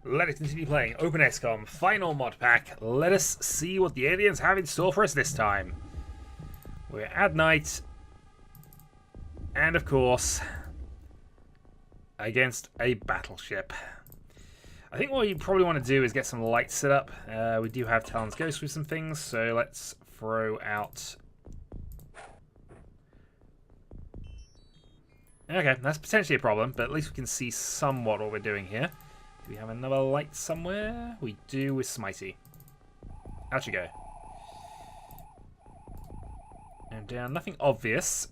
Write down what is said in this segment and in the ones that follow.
Let us continue playing Open XCOM Final Mod Pack. Let us see what the aliens have in store for us this time. We're at night. And of course, against a battleship. I think what you probably want to do is get some lights set up. We do have Talon's Ghost with some things, so let's throw out... Okay, that's potentially a problem, but at least we can see somewhat what we're doing here. Do we have another light somewhere? We do with Smitey. Out you go. And down, nothing obvious.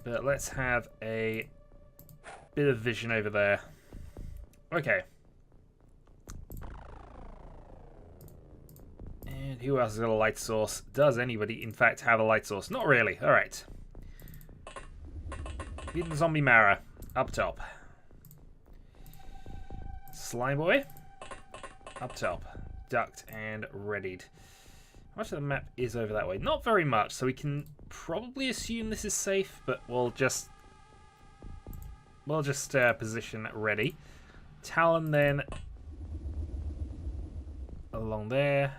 But let's have a bit of vision over there. Okay. And who else has got a light source? Does anybody, in fact, have a light source? Not really. Alright. Mutant Zombie Mara. Up top. Slime Boy. Up top. Ducked and readied. How much of the map is over that way? Not very much, so we can probably assume this is safe, but we'll just position ready. Talon then along there.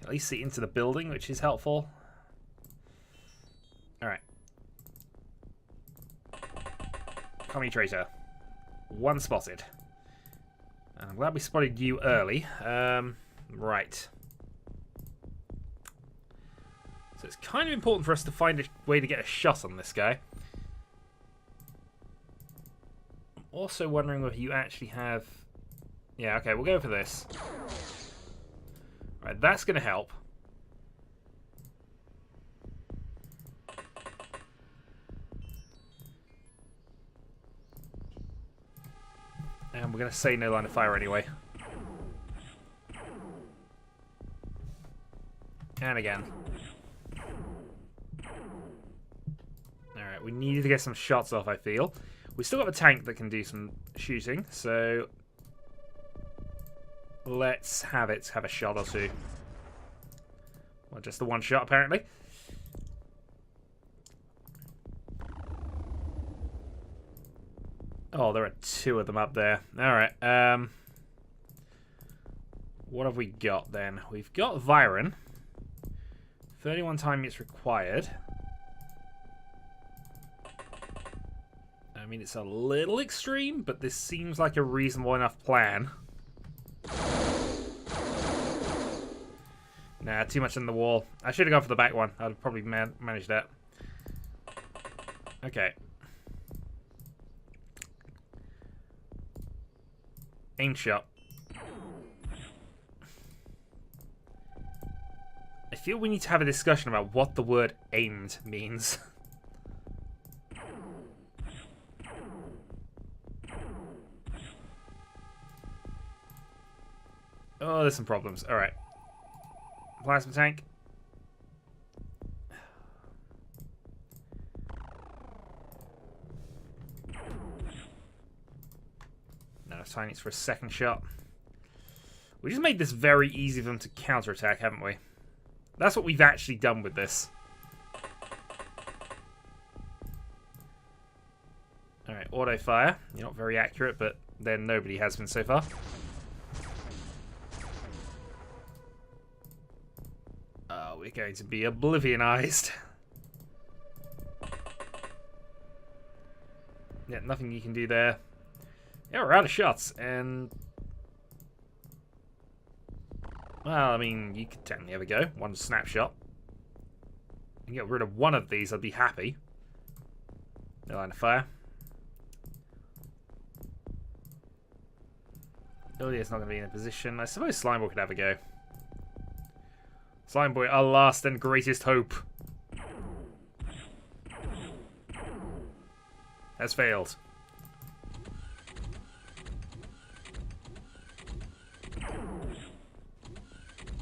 At least see into the building, which is helpful. Alright. Commie traitor. One spotted. I'm glad we spotted you early. Right. So it's kind of important for us to find a way to get a shot on this guy. I'm also wondering whether you actually have... Yeah, okay, we'll go for this. Right, that's going to help. And we're going to say no line of fire anyway. And again. Alright, we needed to get some shots off, I feel. We still got a tank that can do some shooting, so... Let's have it have a shot or two. Well, just the one shot, apparently. Oh, there are two of them up there. Alright, what have we got, then? We've got Viren. 31 time it's required. I mean, it's a little extreme, but this seems like a reasonable enough plan. Nah, too much in the wall. I should have gone for the back one. I'd have probably managed that. Okay. Aim shot. I feel we need to have a discussion about what the word aimed means. Oh, there's some problems. Alright. Plasma tank. No, it's fine. It's for a second shot. We just made this very easy for them to counterattack, haven't we? That's what we've actually done with this. Alright, auto fire. You're not very accurate, but then nobody has been so far. We're going to be oblivionized. Yeah, nothing you can do there. Yeah, we're out of shots, and... Well, I mean, you could technically have a go. One snapshot. And get rid of one of these, I'd be happy. No line of fire. Oh, yeah, it's not going to be in a position. I suppose Slimeball could have a go. Slime Boy, our last and greatest hope. Has failed.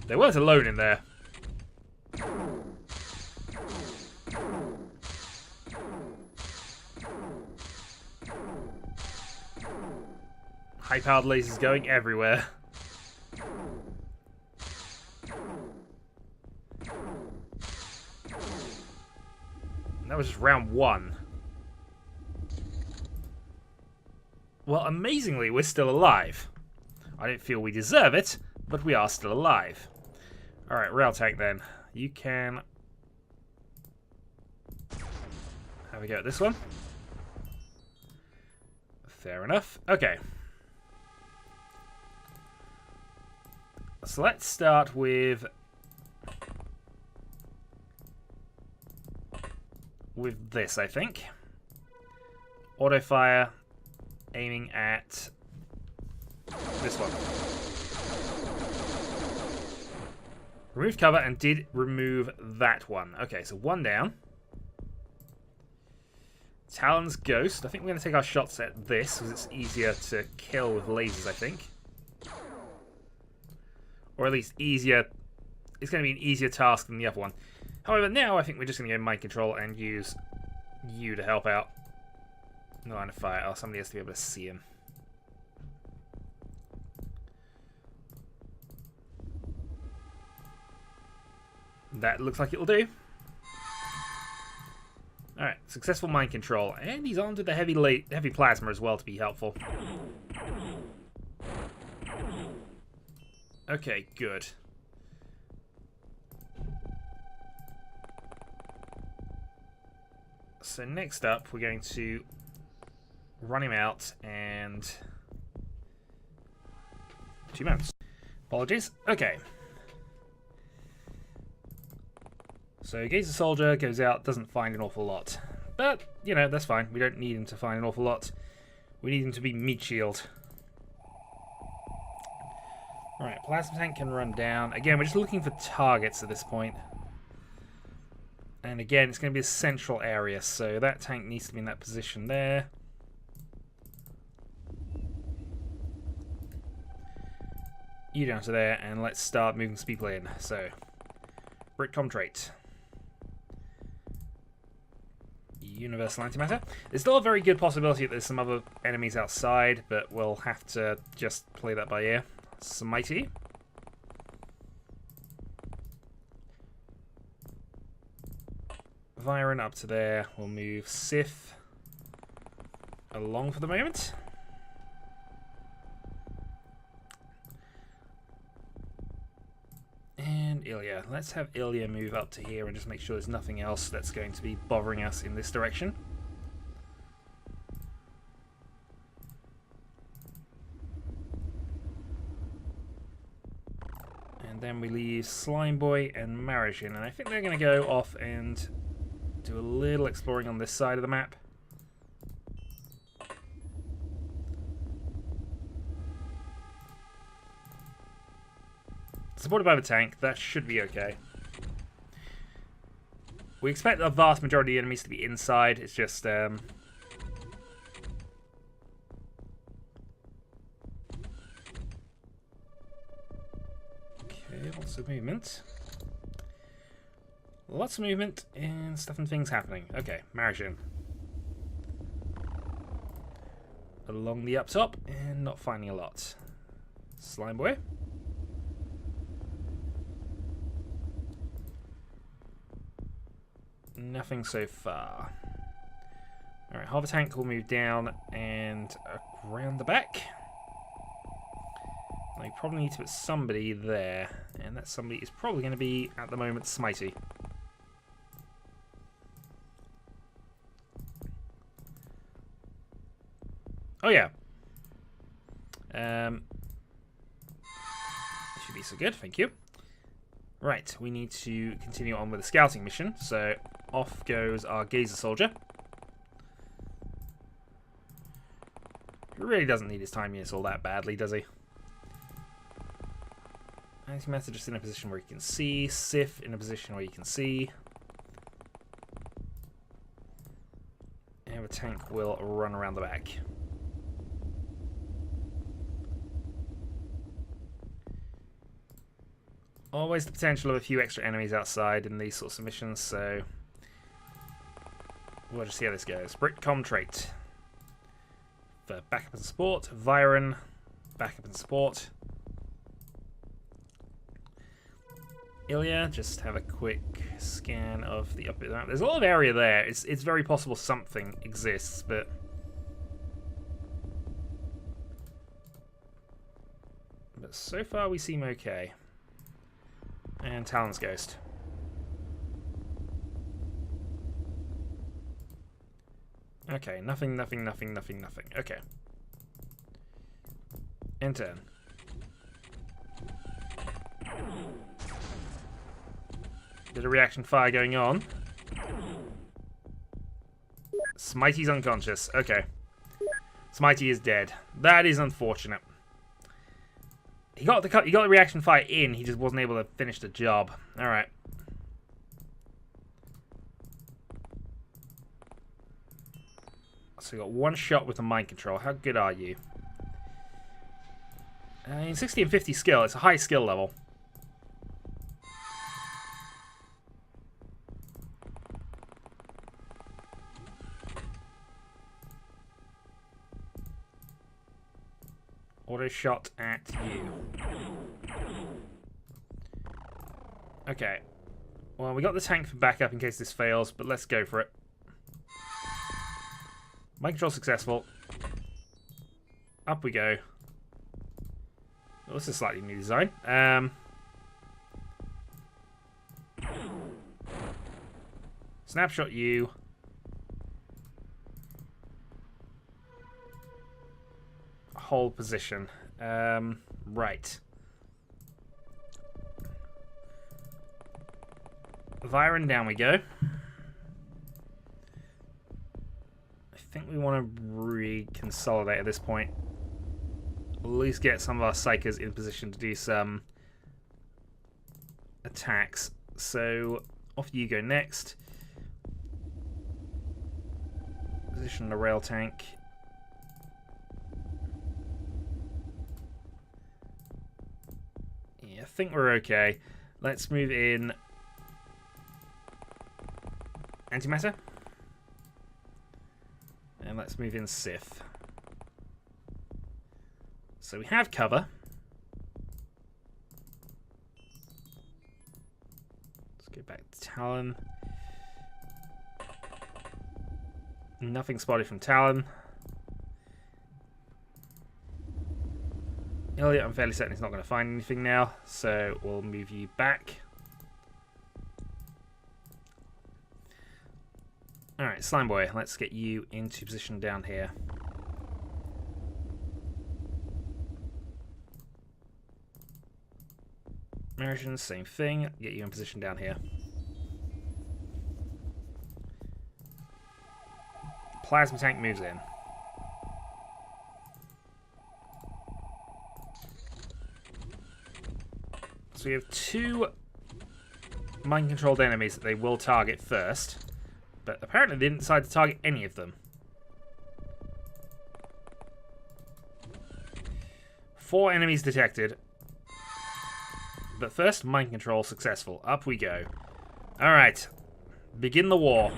They weren't alone in there. High-powered lasers going everywhere. That was just round 1. Well, amazingly, we're still alive. I don't feel we deserve it, but we are still alive. Alright, rail tank then. You can have a go at this one. Fair enough. Okay. So let's start with this, I think. Auto fire, aiming at this one. Remove cover and did remove that one. Okay, so 1 down. Talon's Ghost. I think we're going to take our shots at this because it's easier to kill with lasers, I think. Or at least easier. It's going to be an easier task than the other one. However, now I think we're just going to go mind control and use you to help out. No line of fire. Oh, somebody has to be able to see him. That looks like it'll do. Alright, successful mind control. And he's armed with the heavy plasma as well to be helpful. Okay, good. So next up, we're going to run him out and 2 mounts. Apologies. Okay. So Gazer Soldier goes out, doesn't find an awful lot. But, you know, that's fine. We don't need him to find an awful lot. We need him to be meat shield. Alright, Plasma Tank can run down. Again, we're just looking for targets at this point. And again, it's going to be a central area, so that tank needs to be in that position there. You down to there, and let's start moving some people in. So, Britcom trait. Universal Antimatter. There's still a very good possibility that there's some other enemies outside, but we'll have to just play that by ear. Smitey. Viren up to there. We'll move Sith along for the moment. And Ilya. Let's have Ilya move up to here and just make sure there's nothing else that's going to be bothering us in this direction. And then we leave Slime Boy and Marriage in, and I think they're going to go off and do a little exploring on this side of the map. Supported by the tank, that should be okay. We expect the vast majority of the enemies to be inside, it's just okay, lots of movement. Lots of movement and stuff and things happening. Okay, Marriage in. Along the up top and not finding a lot. Slime Boy. Nothing so far. Alright, Hover Tank will move down and around the back. We probably need to put somebody there, and that somebody is probably going to be, at the moment, Smitey. Oh yeah. Should be so good, thank you. Right, we need to continue on with the scouting mission, so off goes our Gazer Soldier. He really doesn't need his time units all that badly, does he? Antimatter just in a position where you can see, Sith in a position where you can see. And the tank will run around the back. Always the potential of a few extra enemies outside in these sorts of missions, so we'll just see how this goes. Britcom trait for backup and support. Viren, backup and support. Ilya, just have a quick scan of the upper map. There's a lot of area there. It's very possible something exists, but so far we seem okay. And Talon's Ghost. Okay, nothing. Okay. End turn. Bit of reaction fire going on. Smitey's unconscious. Okay. Smitey is dead. That is unfortunate. He got the reaction fire in, he just wasn't able to finish the job. Alright. So we got one shot with the mind control. How good are you? In 60 and 50 skill, it's a high skill level. Auto shot at you. Okay. Well, we got the tank for backup in case this fails, but let's go for it. Mind control successful. Up we go. Oh, this is a slightly new design. Snapshot you. Hold position. Right. Viren, down we go. I think we want to reconsolidate at this point. At least get some of our psychers in position to do some attacks. So off you go next. Position the rail tank. Yeah, I think we're okay. Let's move in antimatter. And let's move in Sith. So we have cover. Let's go back to Talon. Nothing spotted from Talon. Elliot, I'm fairly certain he's not going to find anything now, so we'll move you back. Alright, Slime Boy, let's get you into position down here. American, same thing. Get you in position down here. Plasma tank moves in. So we have two mind-controlled enemies that they will target first. But apparently they didn't decide to target any of them. 4 enemies detected. But first, mind control successful. Up we go. Alright. Begin the war.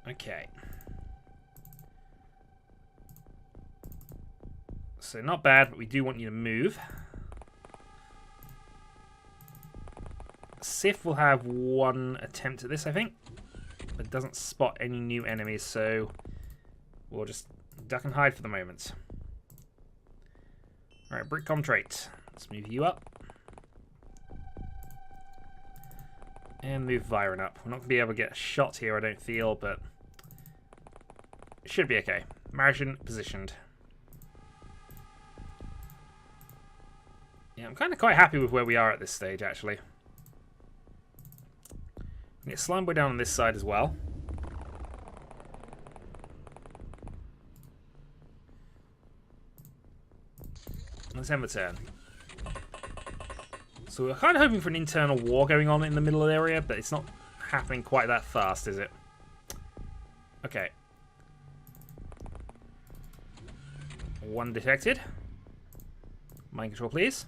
Okay. So not bad, but we do want you to move. Sif will have one attempt at this, I think. But doesn't spot any new enemies, so we'll just duck and hide for the moment. Alright, Brickcom trait. Let's move you up. And move Viren up. We're not going to be able to get a shot here, I don't feel, but it should be okay. Martian positioned. Yeah, I'm kind of quite happy with where we are at this stage, actually. Get Slime Boy down on this side as well. Let's end the turn. So we're kind of hoping for an internal war going on in the middle of the area, but it's not happening quite that fast, is it? Okay. 1 detected. Mind control, please.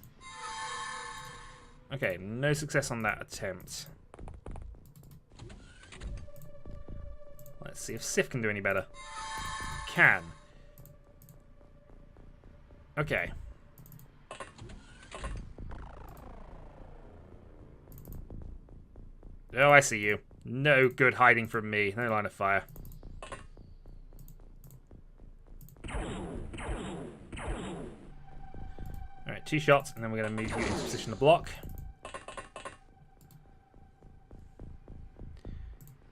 Okay, no success on that attempt. Let's see if Sif can do any better. Can. Okay. Oh, I see you. No good hiding from me. No line of fire. Alright, 2 shots, and then we're going to move you into position to block.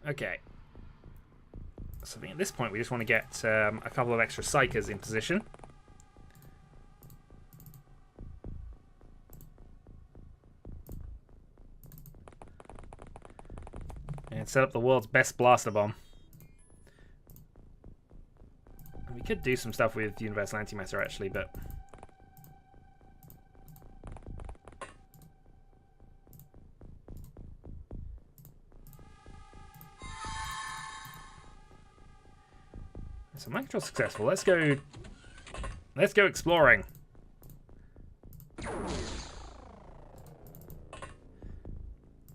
Okay. So I think at this point we just want to get a couple of extra psychers in position. And set up the world's best blaster bomb. And we could do some stuff with universal antimatter actually, but... So mind control successful. Let's go exploring.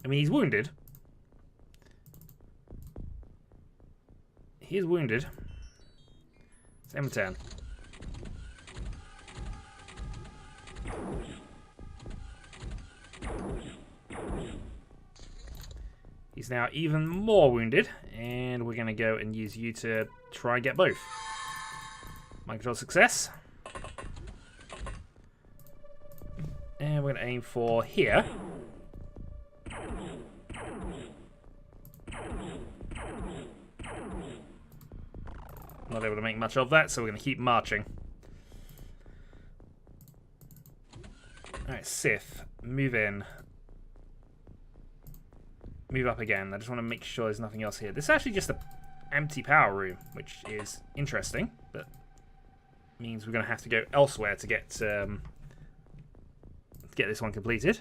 I mean, he's wounded. He is wounded. It's M10. He's now even more wounded, and we're going to go and use you to try and get both. Mind control success. And we're going to aim for here. Not able to make much of that, so we're going to keep marching. Alright, Sith, move in. Move up again. I just want to make sure there's nothing else here. This is actually just an empty power room, which is interesting, but means we're going to have to go elsewhere to get this one completed.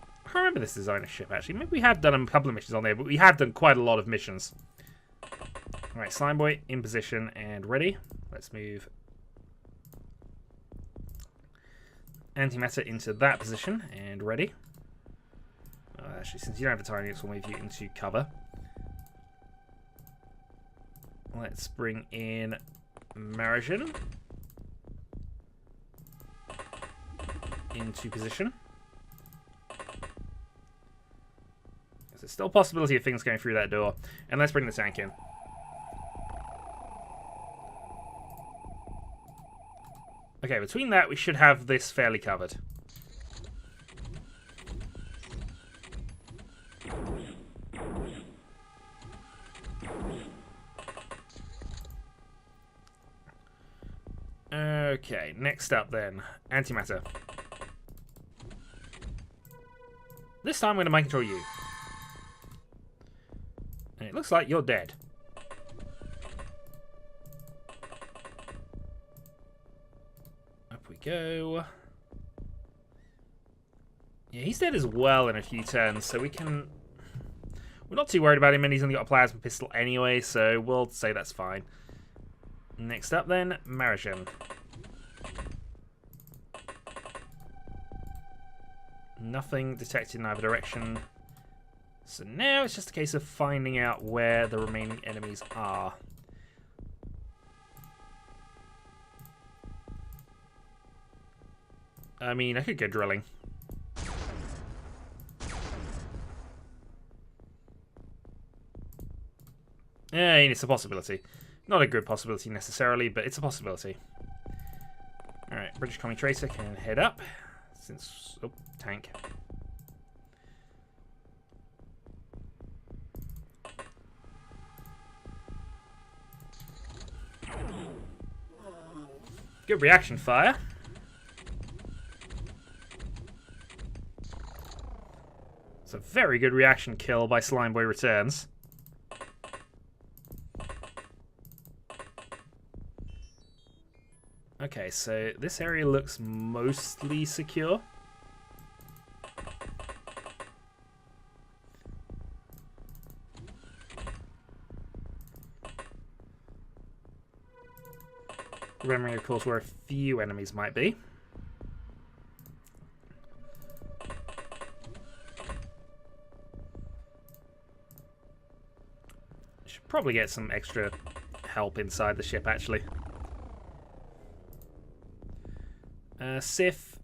I can't remember this designer ship, actually. Maybe we have done a couple of missions on there, but we have done quite a lot of missions. Alright, Slime Boy in position and ready. Let's move antimatter into that position and ready. Actually, since you don't have the tiny units, we'll move you into cover. Let's bring in Marigen into position. There's still a possibility of things going through that door. And let's bring the tank in. Okay, between that, we should have this fairly covered. Okay, next up then, antimatter. This time I'm going to mind control you. And it looks like you're dead. Up we go. Yeah, he's dead as well in a few turns, so we can... We're not too worried about him, and he's only got a plasma pistol anyway, so we'll say that's fine. Next up then, Marigen. Nothing detected in either direction. So now it's just a case of finding out where the remaining enemies are. I mean, I could go drilling. Yeah, it's a possibility. Not a good possibility necessarily, but it's a possibility. Alright, British Commie Tracer can head up. Since... Oh, tank. Good reaction fire. It's a very good reaction kill by Slime Boy Returns. Okay, so this area looks mostly secure. Remembering, of course, where a few enemies might be. Should probably get some extra help inside the ship, actually. Sif,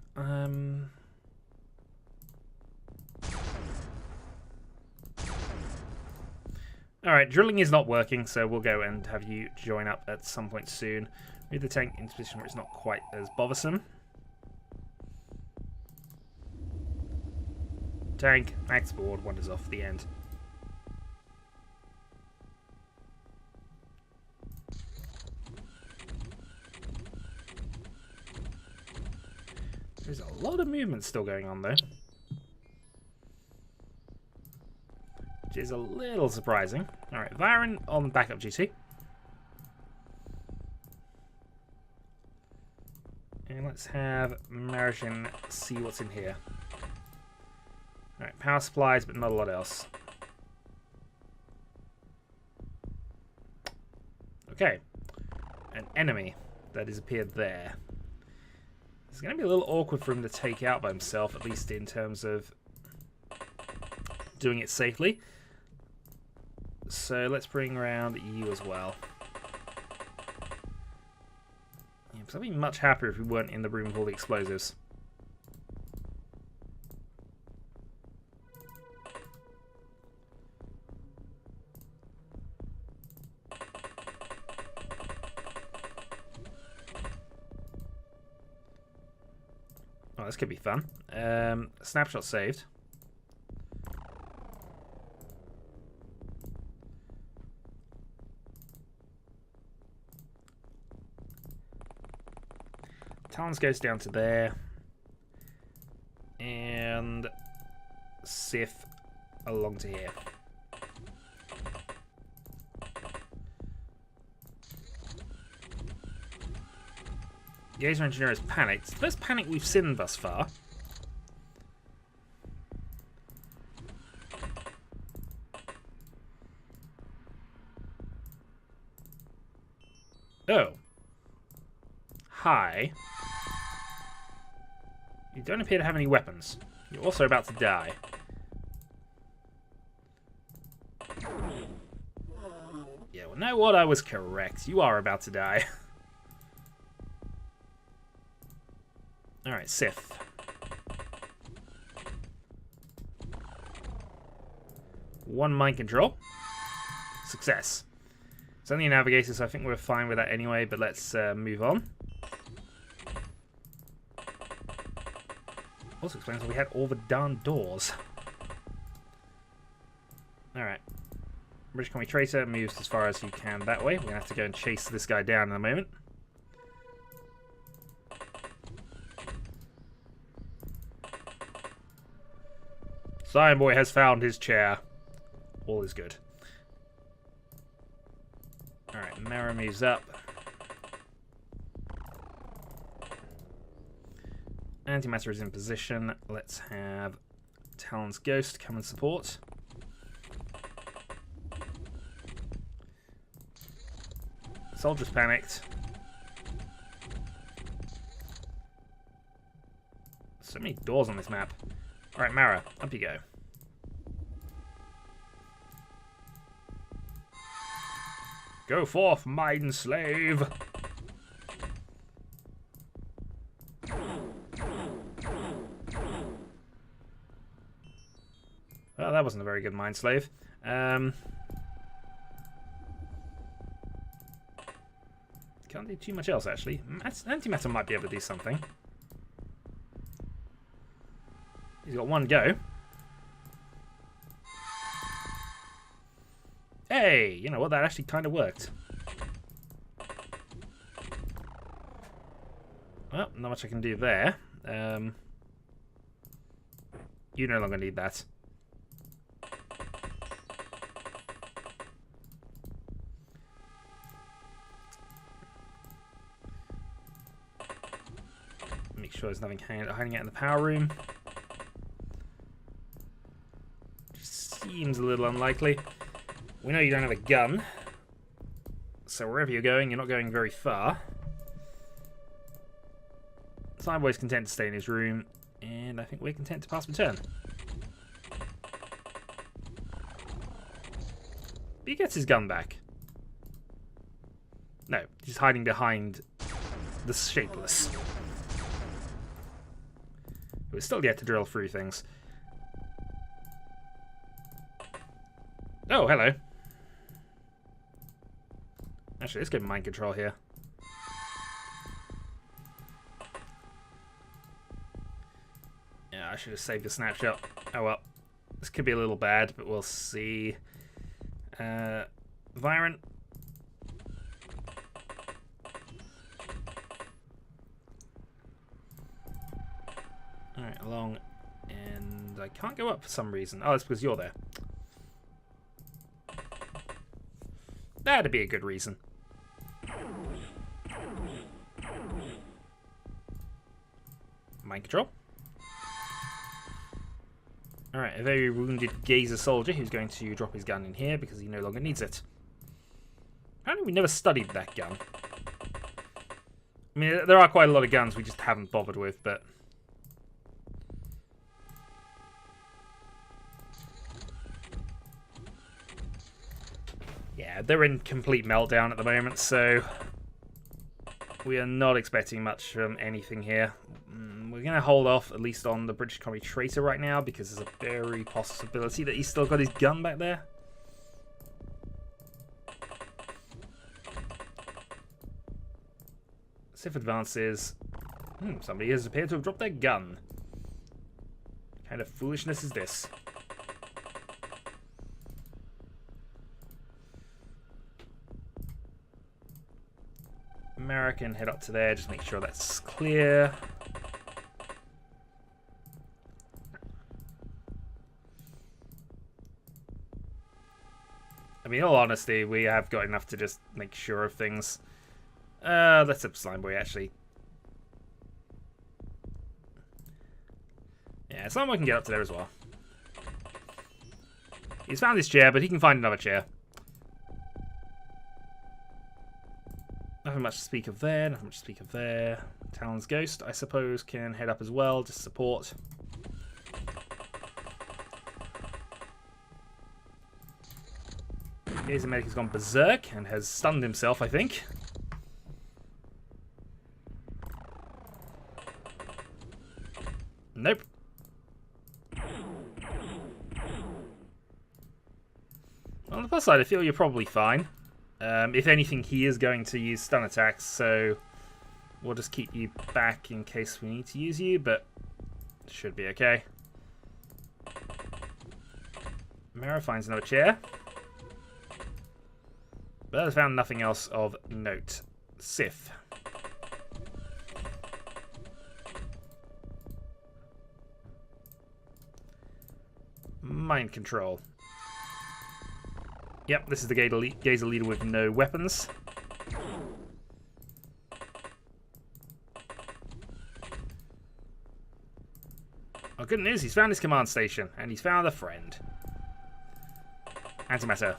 Alright, drilling is not working, so we'll go and have you join up at some point soon. Move the tank into a position where it's not quite as bothersome. Tank, max board, wanders off the end. There's a lot of movement still going on, though. Which is a little surprising. Alright, Viren on backup duty. And let's have Marigin see what's in here. Alright, power supplies, but not a lot else. Okay. An enemy that has appeared there. It's going to be a little awkward for him to take out by himself, at least in terms of doing it safely. So let's bring around you as well. Yeah, because I'd be much happier if we weren't in the room with all the explosives. Oh, this could be fun. Snapshot saved. Talons goes down to there. And Sif along to here. Gazer Engineer is panicked. It's the first panic we've seen thus far. Oh. Hi. You don't appear to have any weapons. You're also about to die. Yeah, well, know what? I was correct. You are about to die. Alright, Sif. One mind control. Success. It's only a navigator, so I think we're fine with that anyway, but let's move on. Also explains why we had all the darn doors. Alright. British Commie Traitor moves as far as you can that way. We're going to have to go and chase this guy down in a moment. Cyan Boy has found his chair. All is good. Alright, Mara moves up. Antimatter is in position. Let's have Talon's Ghost come and support. Soldiers panicked. So many doors on this map. Alright, Mara, up you go. Go forth, maiden slave! Well, that wasn't a very good mind slave. Can't do too much else, actually. Antimatter might be able to do something. He's got one go. Hey, you know what? That actually kind of worked. Well, not much I can do there. You no longer need that. Make sure there's nothing hiding out in the power room. Seems a little unlikely. We know you don't have a gun, so wherever you're going, you're not going very far. Sideboy's content to stay in his room, and I think we're content to pass the turn. But he gets his gun back. No, he's hiding behind the Shapeless. We're still yet to drill through things. Oh, hello. Actually, let's get mind control here. Yeah, I should have saved the snapshot. Oh well. This could be a little bad, but we'll see. Virant. Alright, along. And I can't go up for some reason. Oh, that's because you're there. That'd be a good reason. Mind control. Alright, a very wounded Gazer soldier who's going to drop his gun in here because he no longer needs it. Apparently we never studied that gun. I mean, there are quite a lot of guns we just haven't bothered with, but... yeah, they're in complete meltdown at the moment, so... we are not expecting much from anything here. We're going to hold off, at least on the British Colony Traitor right now, because there's a very possibility that he's still got his gun back there. Sif advances. Somebody has appeared to have dropped their gun. What kind of foolishness is this? American, head up to there, just make sure that's clear. I mean, in all honesty, we have got enough to just make sure of things. Let's up Slime Boy, actually. Yeah, Slime Boy can get up to there as well. He's found his chair, but he can find another chair. Nothing much to speak of there, nothing much to speak of there. Talon's Ghost, I suppose, can head up as well, just support. Gazer Medic has gone berserk and has stunned himself, I think. Nope. On the plus side, I feel you're probably fine. If anything, he is going to use stun attacks, so we'll just keep you back in case we need to use you, but it should be okay. Mara finds another chair. But I found nothing else of note. Sif. Mind control. Yep, this is the Gazer leader with no weapons. Oh, good news, he's found his command station, and he's found a friend. Antimatter.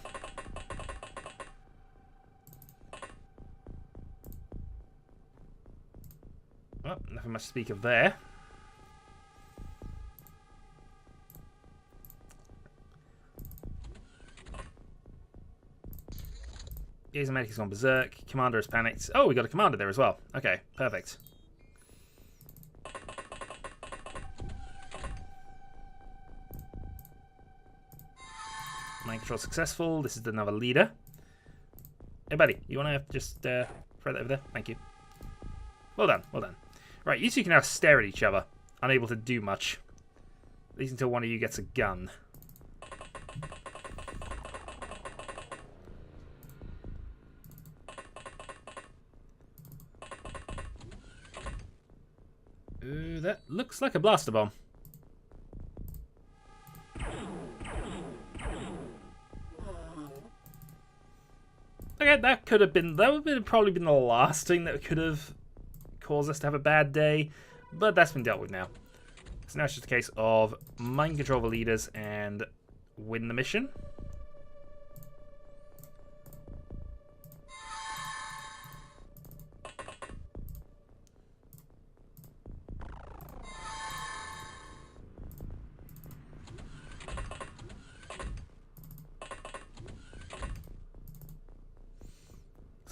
Well, nothing much to speak of there. Gazer Medic has gone berserk. Commander has panicked. Oh, we got a commander there as well. Okay, perfect. Mind control successful. This is another leader. Hey, buddy, you want to just throw that over there? Thank you. Well done, well done. Right, you two can now stare at each other, unable to do much. At least until one of you gets a gun. Ooh, that looks like a blaster bomb. Okay, that would have probably been the last thing that could have caused us to have a bad day, but that's been dealt with now. So now it's just a case of mind control the leaders and win the mission.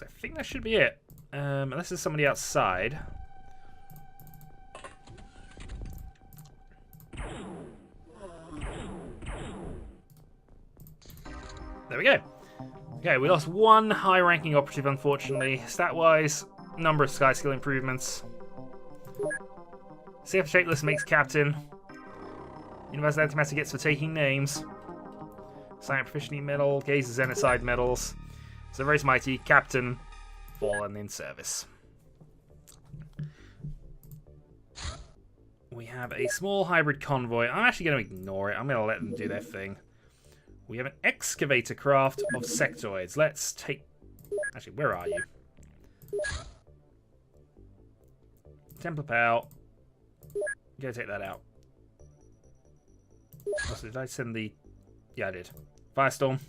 So I think that should be it. Unless there's somebody outside. There we go. Okay, we lost one high-ranking operative, unfortunately. Stat-wise, number of sky skill improvements. CF Shapeless makes captain. Universal Antimatter gets for taking names. Silent Proficiency medal, Gaze Xenocide medals. So very mighty, captain, fallen in service. We have a small hybrid convoy. I'm actually going to ignore it. I'm going to let them do their thing. We have an excavator craft of sectoids. Let's take... Actually, where are you? Templar Pal. Go take that out. Also, did I send the... Yeah, I did. Firestorm.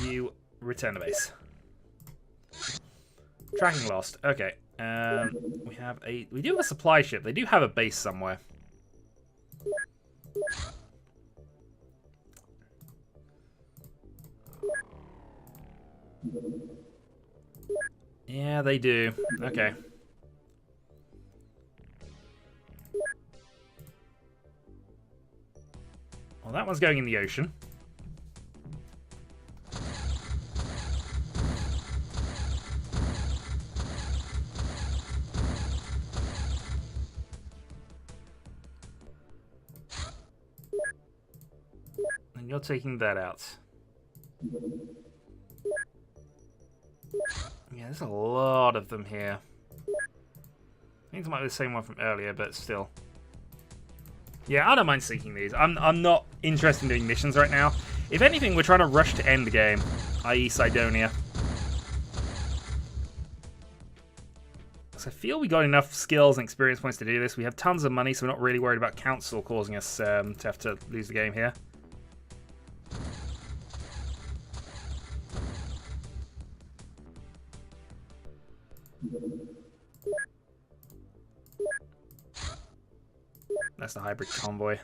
You return to base. Tracking lost. Okay. We have a... We do have a supply ship. They do have a base somewhere. Yeah, they do. Okay. Well, that one's going in the ocean. And you're taking that out. Yeah, there's a lot of them here. I think it might be the same one from earlier, but still. Yeah, I don't mind seeking these. I'm not interested in doing missions right now. If anything, we're trying to rush to end the game, i.e. Cydonia. So I feel we got enough skills and experience points to do this. We have tons of money, so we're not really worried about Council causing us to have to lose the game here. That's the hybrid convoy.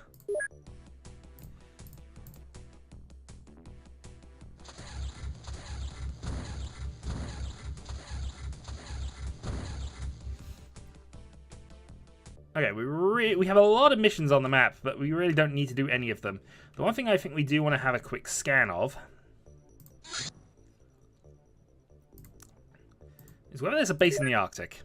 Okay, we have a lot of missions on the map, but we really don't need to do any of them. The one thing I think we do want to have a quick scan of is whether there's a base in the Arctic.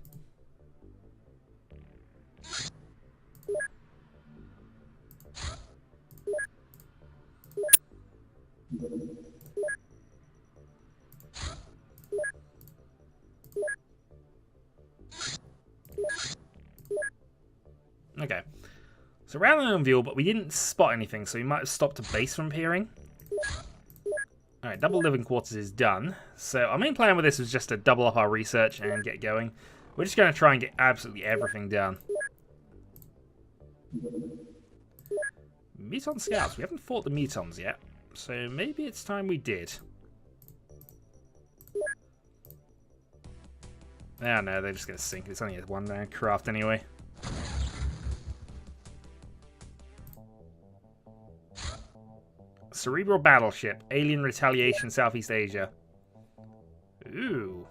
Okay, so random view, but we didn't spot anything, so we might have stopped a base from appearing. Alright, double living quarters is done. So our main plan with this was just to double up our research and get going. We're just going to try and get absolutely everything done. Muton scouts. We haven't fought the Mutons yet, so maybe it's time we did. Oh no, they're just going to sink. It's only a one-man craft anyway. Cerebral Battleship, Alien Retaliation, Southeast Asia. Ooh.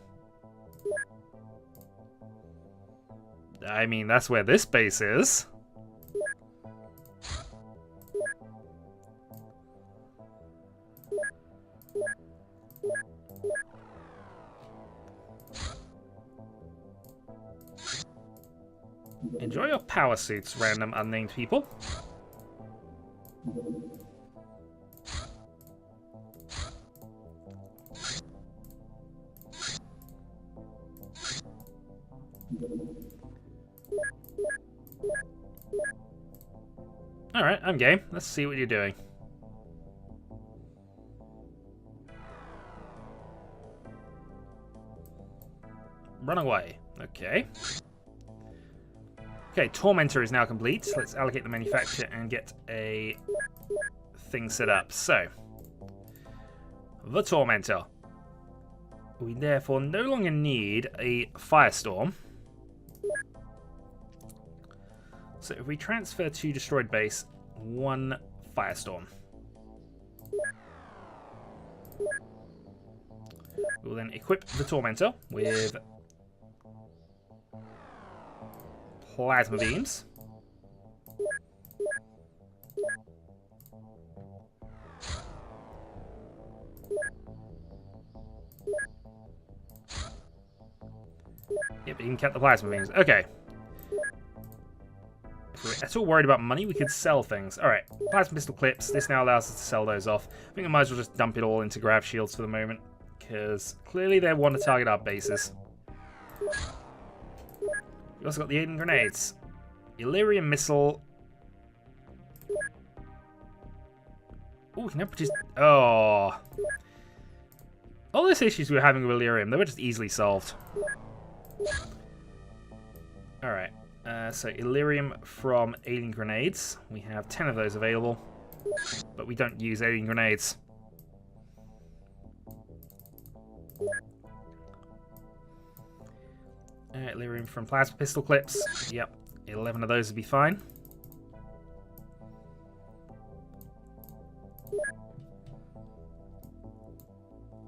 I mean, that's where this base is. Enjoy your power suits, random unnamed people. Alright, I'm game. Let's see what you're doing. Run away. Okay. Okay, Tormentor is now complete. Let's allocate the manufacture and get a thing set up. So, the Tormentor. We therefore no longer need a Firestorm. So if we transfer to destroyed base, one Firestorm. We will then equip the Tormentor with plasma beams. Yep, you can keep the plasma beams. Okay. If we're at all worried about money, we could sell things. Alright, plasma pistol clips. This now allows us to sell those off. I think I might as well just dump it all into grav shields for the moment, because clearly they want to target our bases. We also got the Aiden grenades. Illyrium missile. Oh, we can now produce... Oh. All those issues we were having with Illyrium, they were just easily solved. Alright. So Illyrium from alien grenades. We have 10 of those available. But we don't use alien grenades. Illyrium from plasma pistol clips. Yep. 11 of those would be fine.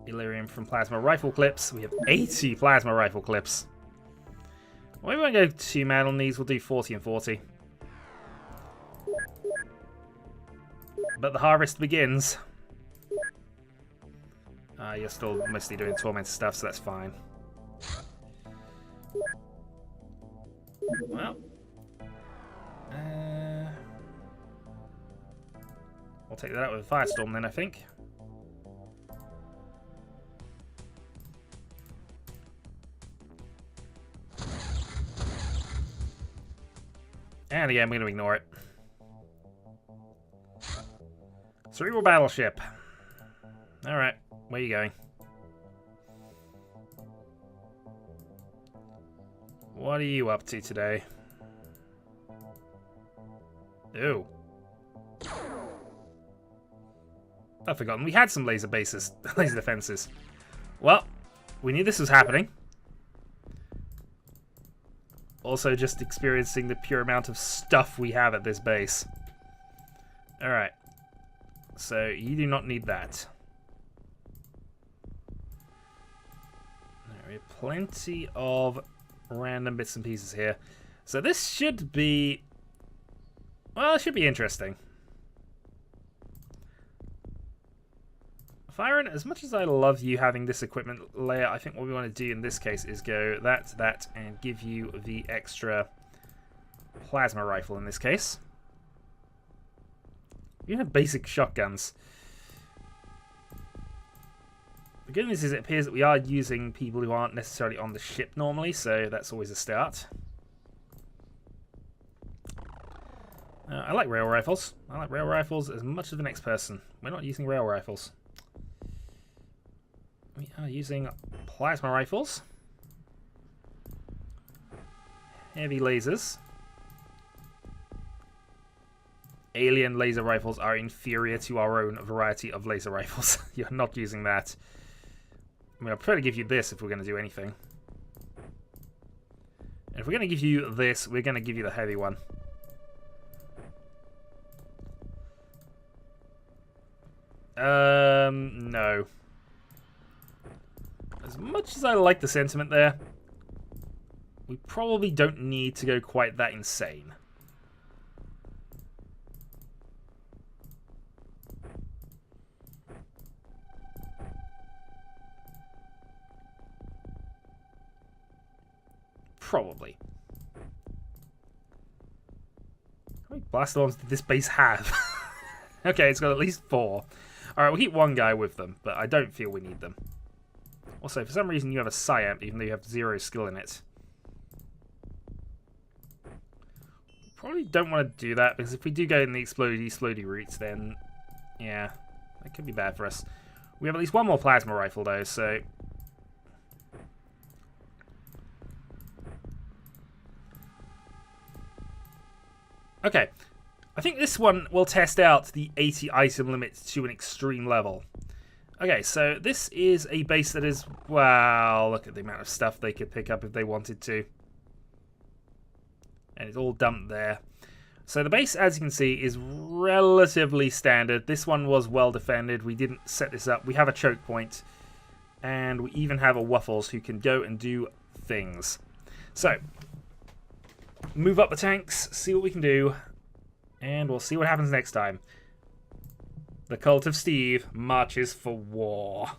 Illyrium from plasma rifle clips. We have 80 plasma rifle clips. We won't go too mad on these. We'll do 40 and 40. But the harvest begins. You're still mostly doing tormented stuff, so that's fine. Well. We'll take that out with a firestorm then, I think. And again, I'm going to ignore it. Cerebral battleship. Alright, where are you going? What are you up to today? Ew. I've forgotten. We had some laser bases, laser defenses. Well, we knew this was happening. Also, just experiencing the pure amount of stuff we have at this base. Alright. So, you do not need that. There are plenty of random bits and pieces here. So this should be... Well, it should be interesting. Firen, as much as I love you having this equipment layer, I think what we want to do in this case is go that, and give you the extra plasma rifle in this case. You have basic shotguns. The good news is it appears that we are using people who aren't necessarily on the ship normally, so that's always a start. I like rail rifles. I like rail rifles as much as the next person. We're not using rail rifles. We are using plasma rifles. Heavy lasers. Alien laser rifles are inferior to our own variety of laser rifles. You're not using that. I mean, I'll prefer to give you this if we're going to do anything. And if we're going to give you this, we're going to give you the heavy one. No. As much as I like the sentiment there, we probably don't need to go quite that insane. Probably. How many blast arms did this base have? Okay, it's got at least 4. Alright, we'll keep one guy with them, but I don't feel we need them. Also, for some reason you have a Psyamp, even though you have 0 skill in it. Probably don't want to do that, because if we do go in the explodey routes, then, yeah, that could be bad for us. We have at least one more plasma rifle, though, so... Okay, I think this one will test out the 80 item limit to an extreme level. Okay, so this is a base that is, wow, look at the amount of stuff they could pick up if they wanted to. And it's all dumped there. So the base, as you can see, is relatively standard. This one was well defended. We didn't set this up. We have a choke point. And we even have a Waffles who can go and do things. So, move up the tanks, see what we can do, and we'll see what happens next time. The Cult of Steve marches for war.